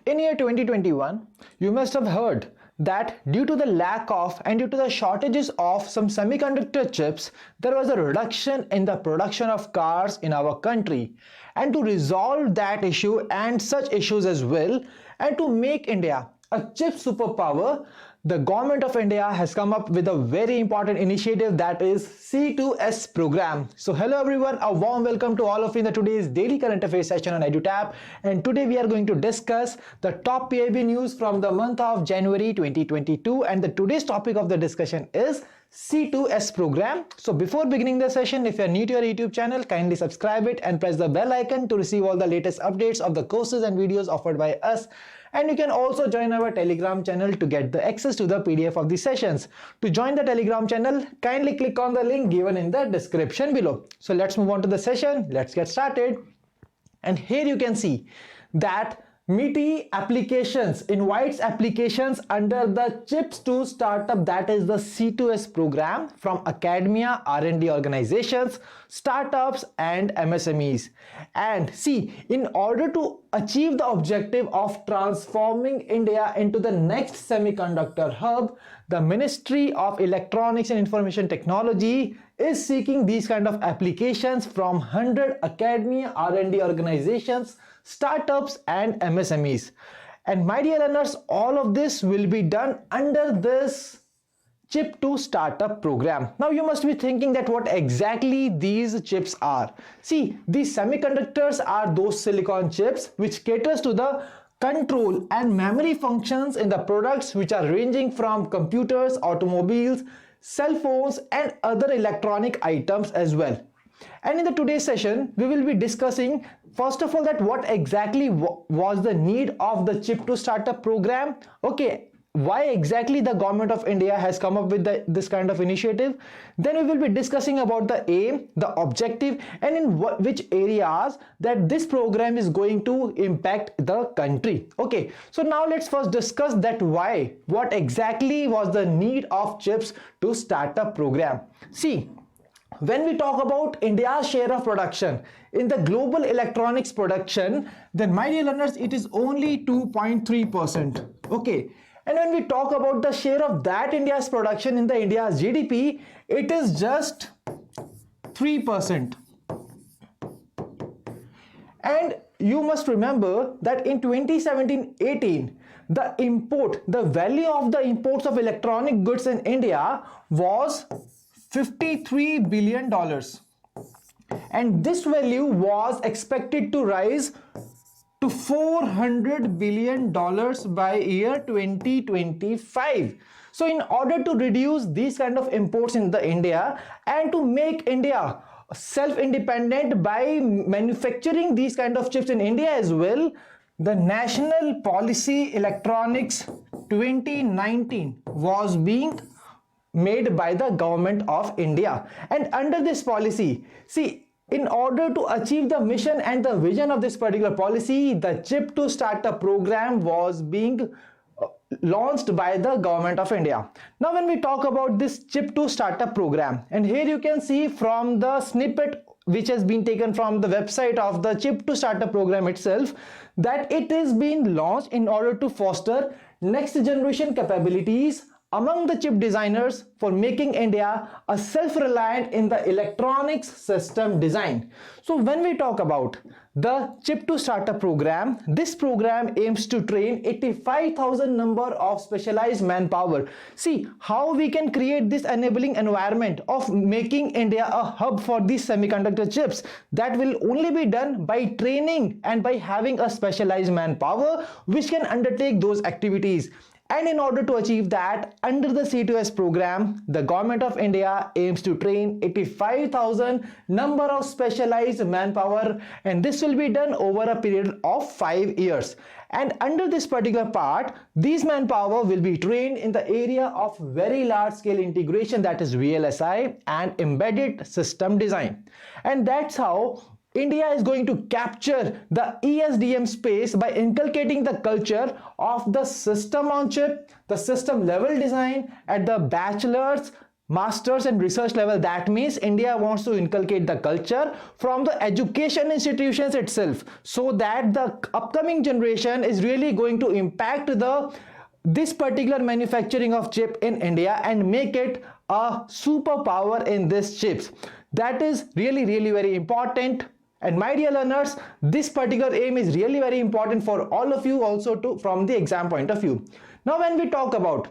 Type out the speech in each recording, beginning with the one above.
In year 2021, you must have heard that due to the lack of and due to the shortages of some semiconductor chips, there was a reduction in the production of cars in our country. And to resolve that issue and such issues as well, and to make India a chip superpower, the government of India has come up with a very important initiative, that is C2S program. So hello everyone, a warm welcome to all of you in the today's daily current affairs session on EduTap, and today we are going to discuss the top PIB news from the month of January 2022, and the today's topic of the discussion is C2S program. So before beginning the session, if you are new to our YouTube channel, kindly subscribe it and press the bell icon to receive all the latest updates of the courses and videos offered by us. And you can also join our Telegram channel to get the access to the PDF of the sessions. To join the Telegram channel, kindly click on the link given in the description below. So let's move on to the session. Let's get started. And here you can see that MITI applications invites applications under the Chips to Startup, that is the C2S program, from academia, R&D organizations, startups and MSMEs. And see, in order to achieve the objective of transforming India into the next semiconductor hub, the Ministry of Electronics and Information Technology is seeking these kind of applications from 100 academia, R&D organizations, startups and MSMEs. And my dear learners, all of this will be done under this Chip to Startup program. Now you must be thinking that what exactly these chips are. See, these semiconductors are those silicon chips which caters to the control and memory functions in the products which are ranging from computers, automobiles, cell phones and other electronic items as well. And in the today's session, we will be discussing first of all that what exactly was the need of the Chip to Startup program. Okay, why exactly the government of India has come up with this kind of initiative. Then we will be discussing about the aim, the objective, and in which areas that this program is going to impact the country. Okay, so now let's first discuss that what exactly was the need of Chips to Startup program. See, when we talk about India's share of production in the global electronics production, then my dear learners, it is only 2.3%. Okay, and when we talk about the share of that India's production in the India's GDP, it is just 3%. And you must remember that in 2017-18, the value of the imports of electronic goods in India was $53 billion. And this value was expected to rise to $400 billion by year 2025. So in order to reduce these kind of imports in the India and to make India self-independent by manufacturing these kind of chips in India as well, the National Policy Electronics 2019 was being made by the government of India. And under this policy, see, in order to achieve the mission and the vision of this particular policy, the Chip to Startup program was being launched by the government of India. Now when we talk about this Chip to Startup program, and here you can see from the snippet which has been taken from the website of the Chip to Startup program itself, that it is being launched in order to foster next generation capabilities among the chip designers for making India a self-reliant in the electronics system design. So when we talk about the Chip to Startup program, this program aims to train 85,000 number of specialized manpower. See how we can create this enabling environment of making India a hub for these semiconductor chips. That will only be done by training and by having a specialized manpower which can undertake those activities. And in order to achieve that, under the C2S program, the government of India aims to train 85,000 number of specialized manpower, and this will be done over a period of 5 years. And under this particular part, these manpower will be trained in the area of very large scale integration, that is VLSI, and embedded system design. And that's how India is going to capture the ESDM space by inculcating the culture of the system on chip, the system level design at the bachelor's, master's and research level. That means India wants to inculcate the culture from the education institutions itself, so that the upcoming generation is really going to impact this particular manufacturing of chip in India and make it a superpower in these chips. That is really very important. And my dear learners, this particular aim is really very important for all of you also from the exam point of view. Now when we talk about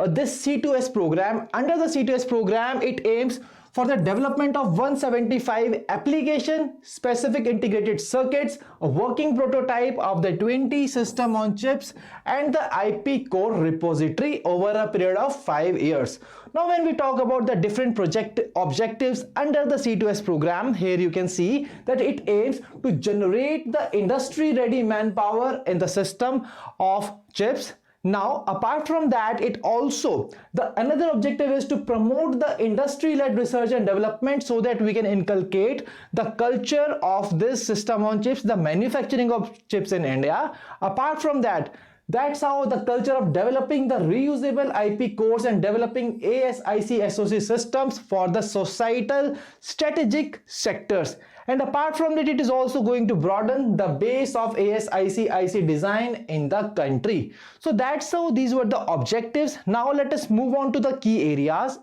this C2S program, under the C2S program, it aims for the development of 175 application specific integrated circuits, a working prototype of the 20 system on chips, and the IP core repository over a period of 5 years. Now when we talk about the different project objectives under the C2S program, here you can see that it aims to generate the industry ready manpower in the system of chips. Now apart from that, it also, another objective is to promote the industry-led research and development, so that we can inculcate the culture of this system on chips, the manufacturing of chips in India. Apart from that, that's how the culture of developing the reusable IP cores and developing ASIC SoC systems for the societal strategic sectors. And apart from that, it is also going to broaden the base of ASIC IC design in the country. So that's how these were the objectives. Now let us move on to the key areas.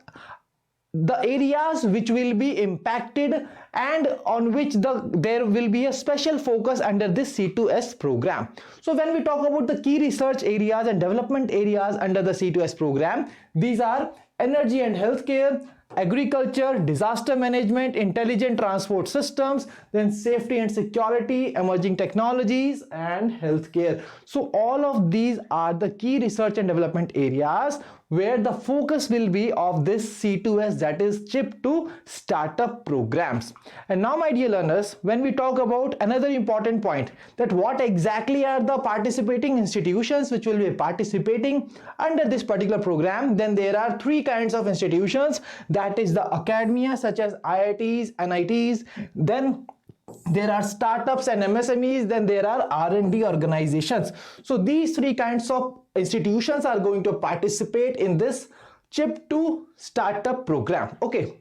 The areas which will be impacted and on which there will be a special focus under this C2S program. So when we talk about the key research areas and development areas under the C2S program, these are energy and healthcare, agriculture, disaster management, intelligent transport systems, then safety and security, emerging technologies, and healthcare. So all of these are the key research and development areas where the focus will be of this C2S, that is chip to startup programs. And now my dear learners, when we talk about another important point, that what exactly are the participating institutions which will be participating under this particular program, then there are three kinds of institutions, that is the academia such as IITs, NITs, then there are startups and MSMEs, then there are R&D organizations. So these three kinds of institutions are going to participate in this chip to startup program. Okay,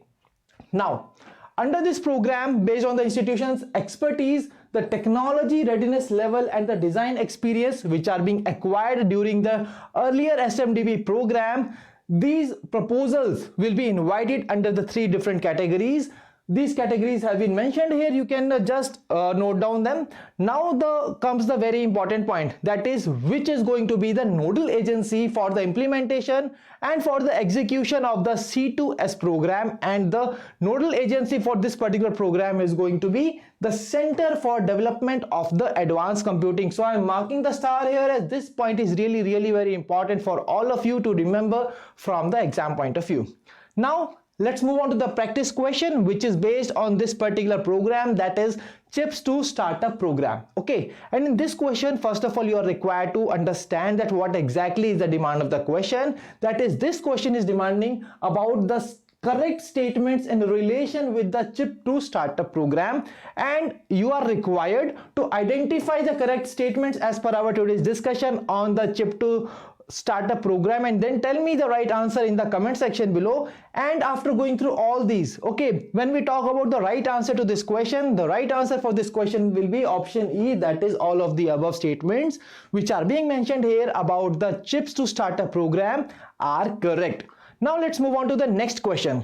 now under this program, based on the institution's expertise, the technology readiness level and the design experience which are being acquired during the earlier SMDB program, these proposals will be invited under the three different categories. These categories have been mentioned here, you can just note down them. Now comes the very important point, that is which is going to be the nodal agency for the implementation and for the execution of the C2S program. And the nodal agency for this particular program is going to be the Center for Development of the Advanced Computing. So I am marking the star here, as this point is really very important for all of you to remember from the exam point of view. Now let's move on to the practice question, which is based on this particular program, that is chips to startup program. Okay, and in this question, first of all, you are required to understand that what exactly is the demand of the question. That is, this question is demanding about the correct statements in relation with the chip to startup program, and you are required to identify the correct statements as per our today's discussion on the chip to startup program, and then tell me the right answer in the comment section below. And after going through all these, okay, when we talk about the right answer to this question, the right answer for this question will be option E, that is all of the above statements which are being mentioned here about the chips to startup program are correct. Now let's move on to the next question.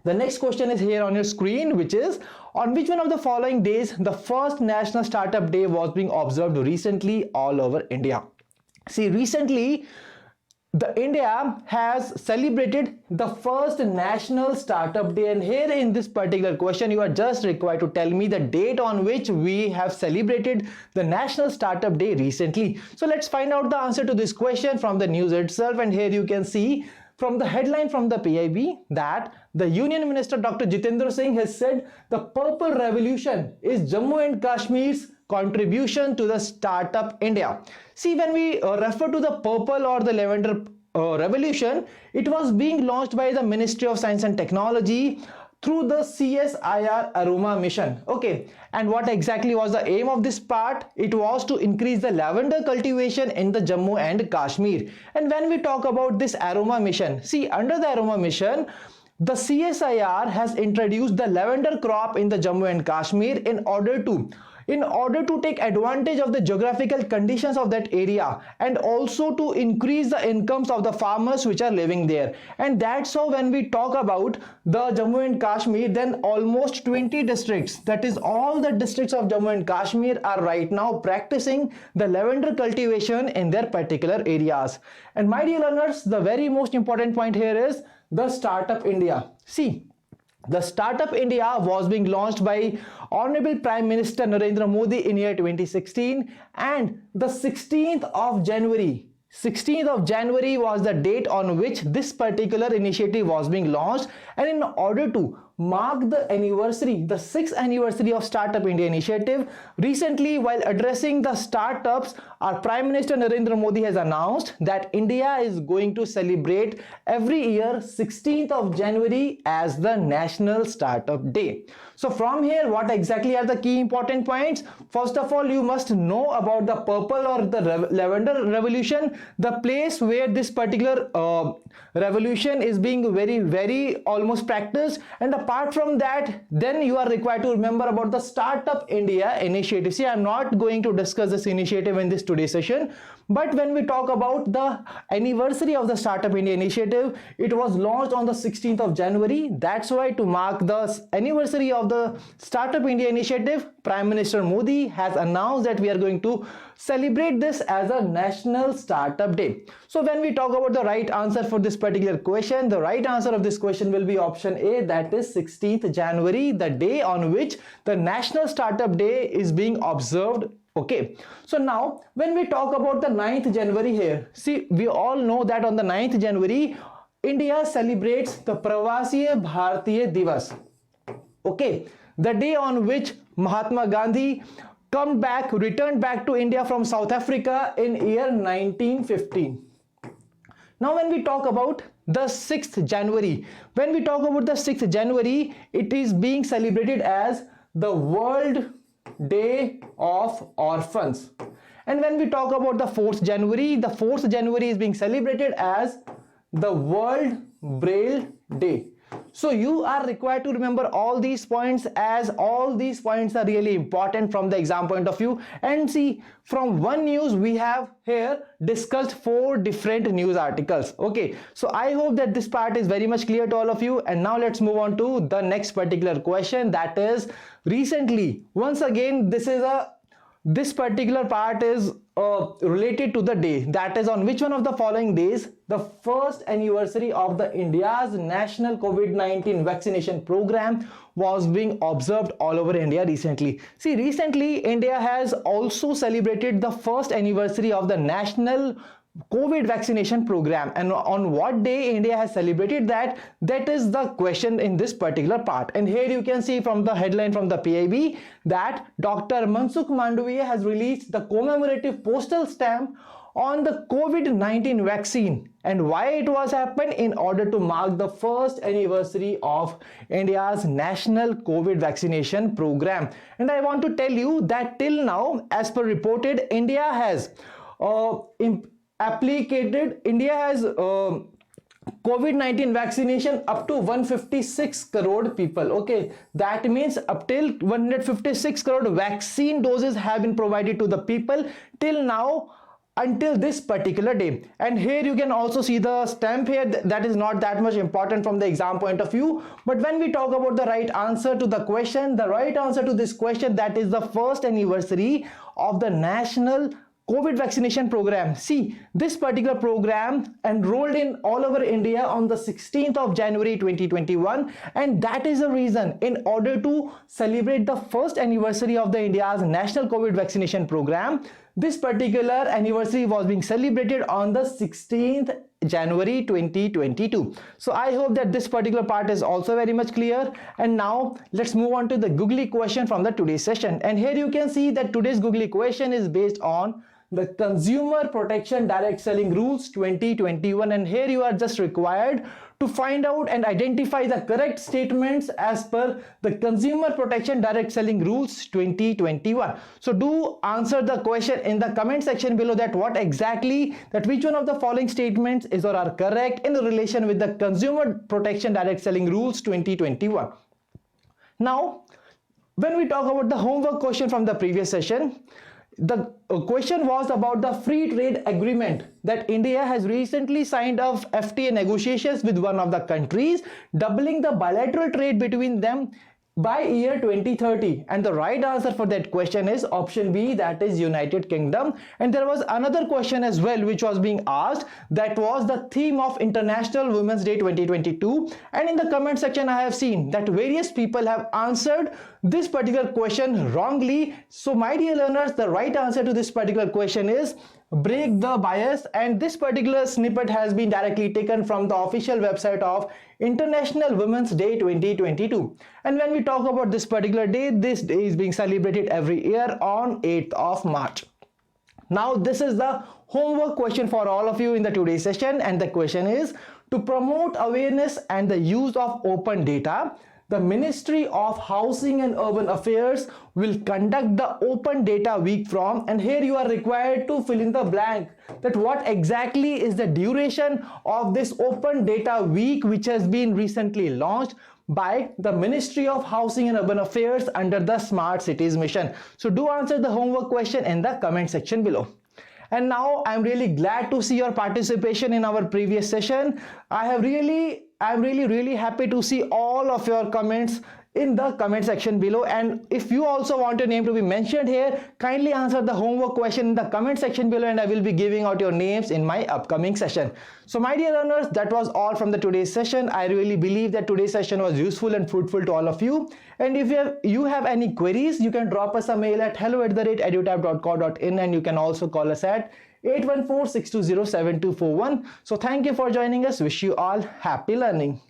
The next question is here on your screen, which is, on which one of the following days the first National Startup Day was being observed recently all over India? See, recently India has celebrated the first National Startup Day, and here in this particular question you are just required to tell me the date on which we have celebrated the National Startup Day recently. So let's find out the answer to this question from the news itself. And here you can see from the headline from the PIB that the Union Minister Dr. Jitendra Singh has said the Purple Revolution is Jammu and Kashmir's contribution to the startup India. See, when we refer to the purple or the lavender revolution, it was being launched by the Ministry of Science and Technology through the CSIR aroma mission. Okay, and what exactly was the aim of this part? It was to increase the lavender cultivation in the Jammu and Kashmir. And when we talk about this aroma mission, see, under the aroma mission, the CSIR has introduced the lavender crop in the Jammu and Kashmir in order to take advantage of the geographical conditions of that area, and also to increase the incomes of the farmers which are living there. And that's how when we talk about the Jammu and Kashmir, then almost 20 districts, that is all the districts of Jammu and Kashmir, are right now practicing the lavender cultivation in their particular areas. And my dear learners, the very most important point here is the Startup India. See, the Startup India was being launched by Honorable Prime Minister Narendra Modi in year 2016, and the 16th of January was the date on which this particular initiative was being launched. And in order to mark the anniversary, the 6th anniversary of Startup India initiative, recently while addressing the startups, our Prime Minister Narendra Modi has announced that India is going to celebrate every year 16th of January as the National Startup Day. So from here, what exactly are the key important points? First of all, you must know about the purple or the lavender revolution, the place where this particular revolution is being very almost practiced. And apart from that, then you are required to remember about the Startup India initiative. See, I'm not going to discuss this initiative in this today's session, but when we talk about the anniversary of the Startup India initiative, it was launched on the 16th of January. That's why, to mark the anniversary of the Startup India initiative, Prime Minister Modi has announced that we are going to celebrate this as a National Startup Day. So when we talk about the right answer for this particular question, the right answer of this question will be option A, that is 16th January, the day on which the National Startup Day is being observed. Okay, so now when we talk about the 9th January here, see, we all know that on the 9th January, India celebrates the Pravasiya Bharatiya Divas. Okay, the day on which Mahatma Gandhi returned back to India from South Africa in year 1915. Now when we talk about the 6th January, it is being celebrated as the World Day of Orphans. And when we talk about the 4th January is being celebrated as the World Braille Day. So you are required to remember all these points, as all these points are really important from the exam point of view. And see, from one news we have here discussed 4 different news articles. Okay, so I hope that this part is very much clear to all of you. And now let's move on to the next particular question, that is, recently, once again, this particular part is related to the day, that is, on which one of the following days the first anniversary of the India's national COVID-19 vaccination program was being observed all over India recently. See, recently India has also celebrated the first anniversary of the national COVID vaccination program, and on what day India has celebrated that is the question in this particular part. And here you can see from the headline from the PIB that Dr. Mansukh Mandaviya has released the commemorative postal stamp on the COVID-19 vaccine, and why it was happened in order to mark the first anniversary of India's national COVID vaccination program. And I want to tell you that till now, as per reported, India has COVID-19 vaccination up to 156 crore people. Okay, that means up till 156 crore vaccine doses have been provided to the people till now, until this particular day. And here you can also see the stamp here. That is not that much important from the exam point of view, but when we talk about the right answer to the question, the right answer to this question, that is the first anniversary of the national COVID vaccination program. See, this particular program enrolled in all over India on the 16th of January 2021, and that is the reason, in order to celebrate the first anniversary of the India's national COVID vaccination program, this particular anniversary was being celebrated on the 16th January 2022. So I hope that this particular part is also very much clear. And now let's move on to the googly question from the today's session. And here you can see that today's googly question is based on the Consumer Protection Direct Selling Rules 2021, and here you are just required to find out and identify the correct statements as per the Consumer Protection Direct Selling Rules 2021. So do answer the question in the comment section below that which one of the following statements is or are correct in relation with the Consumer Protection Direct Selling Rules 2021. Now, when we talk about the homework question from the previous session, the question was about the free trade agreement that India has recently signed of FTA negotiations with one of the countries, doubling the bilateral trade between them by year 2030, and the right answer for that question is option B, that is United Kingdom. And there was another question as well which was being asked, that was the theme of International Women's Day 2022, and in the comment section I have seen that various people have answered this particular question wrongly. So my dear learners, the right answer to this particular question is break the bias, and this particular snippet has been directly taken from the official website of International Women's Day 2022. And when we talk about this particular day, this day is being celebrated every year on 8th of March. Now this is the homework question for all of you in the today's session, and the question is, to promote awareness and the use of open data, the Ministry of Housing and Urban Affairs will conduct the Open Data Week from, and here you are required to fill in the blank that what exactly is the duration of this Open Data Week which has been recently launched by the Ministry of Housing and Urban Affairs under the Smart Cities Mission. So do answer the homework question in the comment section below. And now I'm really glad to see your participation in our previous session. I'm really happy to see all of your comments in the comment section below, and if you also want your name to be mentioned here, kindly answer the homework question in the comment section below, and I will be giving out your names in my upcoming session. So my dear learners, that was all from the today's session. I really believe that today's session was useful and fruitful to all of you, and if you have any queries, you can drop us a mail at hello@edutap.co.in, and you can also call us at 814-620-7241. So thank you for joining us. Wish you all happy learning.